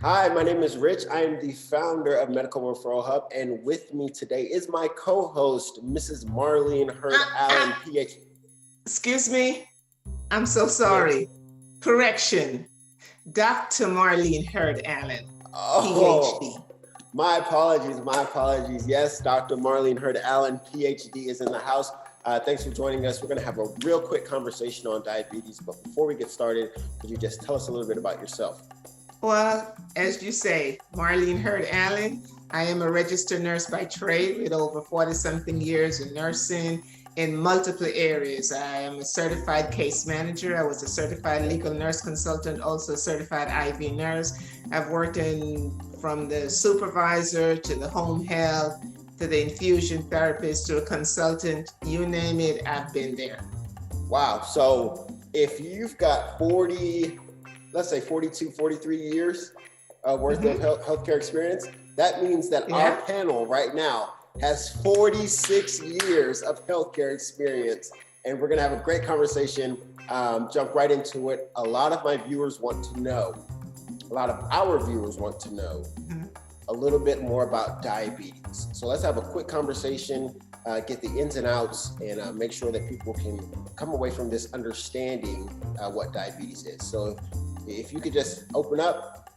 Hi, my name is Rich. I am the founder of Medical Referral Hub, and with me today is my co-host, Mrs. Marlene Hurd Allen, PhD. Excuse me, I'm so Yes. sorry. Correction, Dr. Marlene Hurd Allen, PhD. Oh, my apologies, my apologies. Yes, Dr. Marlene Hurd Allen, PhD, is in the house. Thanks for joining us. We're going to have a real quick conversation on diabetes, but before we get started, could you just tell us a little bit about yourself? Well, as you say, Marlene Hurd Allen, I am a registered nurse by trade with over 40-something years in nursing in multiple areas. I am a certified case manager. I was a certified legal nurse consultant, also a certified IV nurse. I've worked from the supervisor to the home health to the infusion therapist to a consultant, you name it, I've been there. Wow. So if you've got 40, let's say 42, 43 years worth of healthcare experience, that means that our panel right now has 46 years of healthcare experience. And we're going to have a great conversation, jump right into it. A lot of my viewers want to know, a lot of our viewers want to know a little bit more about diabetes. So let's have a quick conversation, get the ins and outs, and make sure that people can come away from this understanding what diabetes is. So if you could just open up,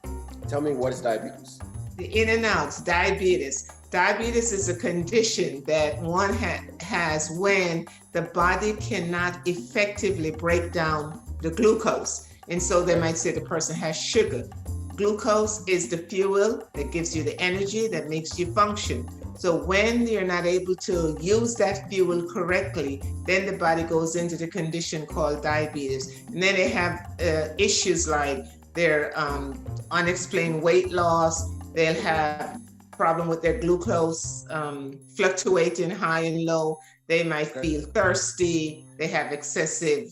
tell me, what is diabetes? The in and outs, diabetes. Diabetes is a condition that one has when the body cannot effectively break down the glucose. And so they might say the person has sugar. Glucose is the fuel that gives you the energy that makes you function. So when you're not able to use that fuel correctly, then the body goes into the condition called diabetes. And then they have issues like their unexplained weight loss. They'll have problem with their glucose fluctuating high and low. They might feel thirsty. They have excessive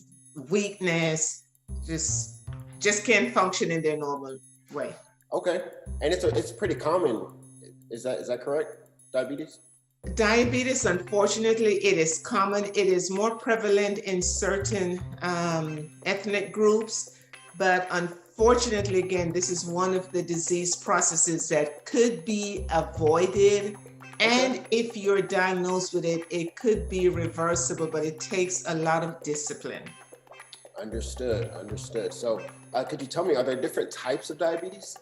weakness. Just can't function in their normal way. Okay, and it's pretty common. Is that correct? Diabetes? Diabetes, unfortunately, it is common. It is more prevalent in certain ethnic groups, but unfortunately, again, this is one of the disease processes that could be avoided. And if you're diagnosed with it, it could be reversible, but it takes a lot of discipline. Understood. So could you tell me, are there different types of diabetes?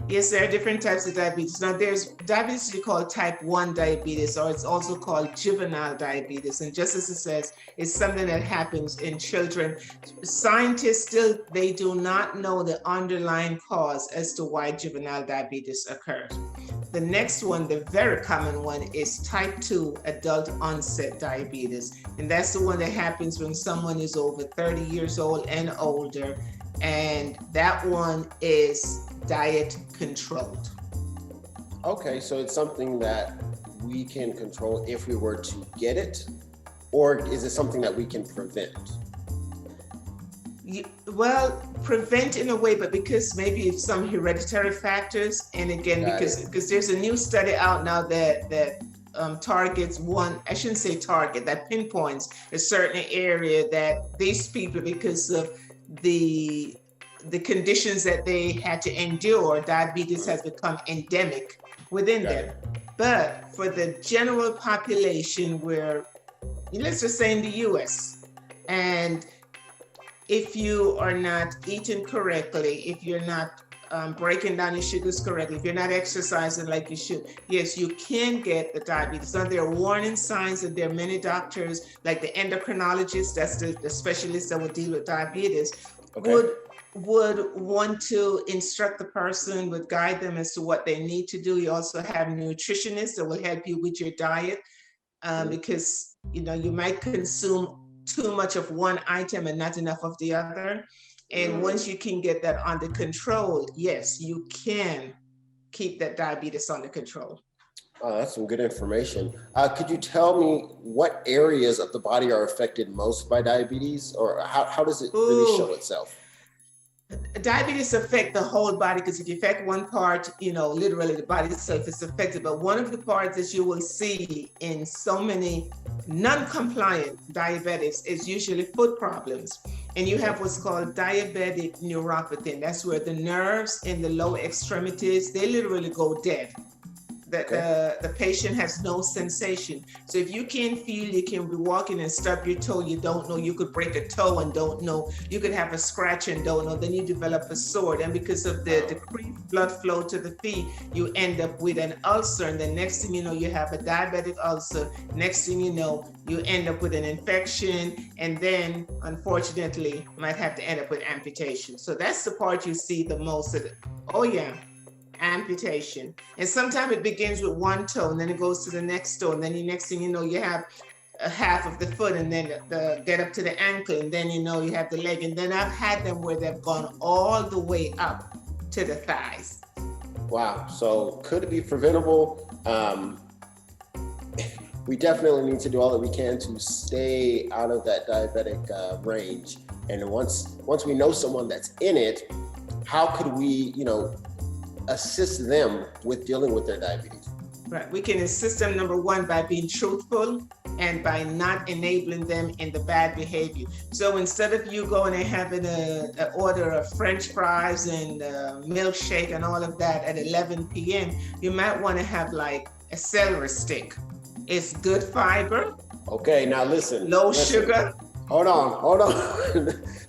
Yes, there are different types of diabetes. Now, there's diabetes we call type 1 diabetes, or it's also called juvenile diabetes. And just as it says, it's something that happens in children. Scientists still, they do not know the underlying cause as to why juvenile diabetes occurs. The next one, the very common one, is type 2 adult onset diabetes. And that's the one that happens when someone is over 30 years old and older. And that one is diet controlled. Okay, so it's something that we can control if we were to get it, or is it something that we can prevent? Well, prevent in a way, but because maybe it's some hereditary factors, and again, because there's a new study out now that targets one, I shouldn't say target, that pinpoints a certain area that these people, because of the conditions that they had to endure, diabetes has become endemic within them. But for the general population, where, let's just say in the US, and if you are not eating correctly, if you're not breaking down your sugars correctly, if you're not exercising like you should, yes, you can get the diabetes. Now, there are warning signs, and there are many doctors, like the endocrinologist, that's the specialist that would deal with diabetes, would want to instruct the person, would guide them as to what they need to do. You also have nutritionists that will help you with your diet, because you might consume too much of one item and not enough of the other. And once you can get that under control, yes, you can keep that diabetes under control. That's some good information. Could you tell me what areas of the body are affected most by diabetes, or how does it really show itself? Diabetes affects the whole body, because if you affect one part, literally the body itself is affected. But one of the parts that you will see in so many non-compliant diabetics is usually foot problems. And you have what's called diabetic neuropathy. And that's where the nerves in the lower extremities, they literally go dead. The patient has no sensation. So if you can't feel, you can be walking and stub your toe, you don't know. You could break a toe and don't know. You could have a scratch and don't know. Then you develop a sore. And because of the decreased blood flow to the feet, you end up with an ulcer. And the next thing you know, you have a diabetic ulcer. Next thing you know, you end up with an infection. And then, unfortunately, might have to end up with amputation. So that's the part you see the most of it. Oh, yeah. Amputation. And sometimes it begins with one toe and then it goes to the next toe, and then the next thing you know, you have a half of the foot, and then get up to the ankle, and then you know you have the leg. And then I've had them where they've gone all the way up to the thighs. Wow. So could it be preventable? We definitely need to do all that we can to stay out of that diabetic range. And once we know someone that's in it, how could we, assist them with dealing with their diabetes? Right. We can assist them, number one, by being truthful and by not enabling them in the bad behavior. So instead of you going and having an order of French fries and milkshake and all of that at 11 p.m., you might want to have like a celery stick. It's good fiber. Okay, now listen. Low sugar. Hold on.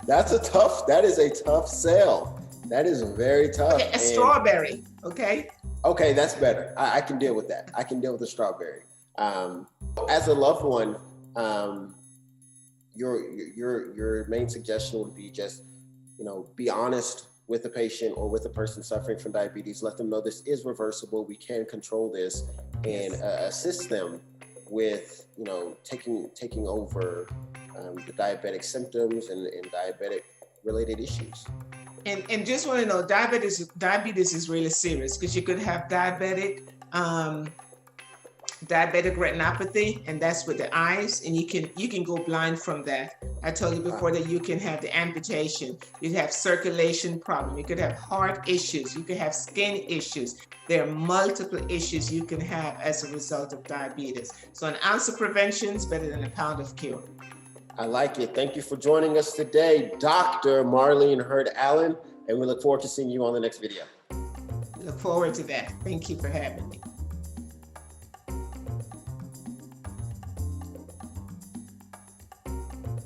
That is a tough sell. That is very tough. Okay, a strawberry, okay? Okay, that's better. I can deal with that. I can deal with the strawberry. As a loved one, your main suggestion would be just, be honest with the patient or with the person suffering from diabetes. Let them know this is reversible. We can control this, and assist them with, taking over the diabetic symptoms and diabetic related issues. And just want to know, diabetes is really serious, because you could have diabetic retinopathy, and that's with the eyes, and you can go blind from that. I told you before that you can have the amputation, you have circulation problem, you could have heart issues, you could have skin issues. There are multiple issues you can have as a result of diabetes. So an ounce of prevention is better than a pound of cure. I like it. Thank you for joining us today, Dr. Marlene Hurd Allen, and we look forward to seeing you on the next video. Look forward to that. Thank you for having me.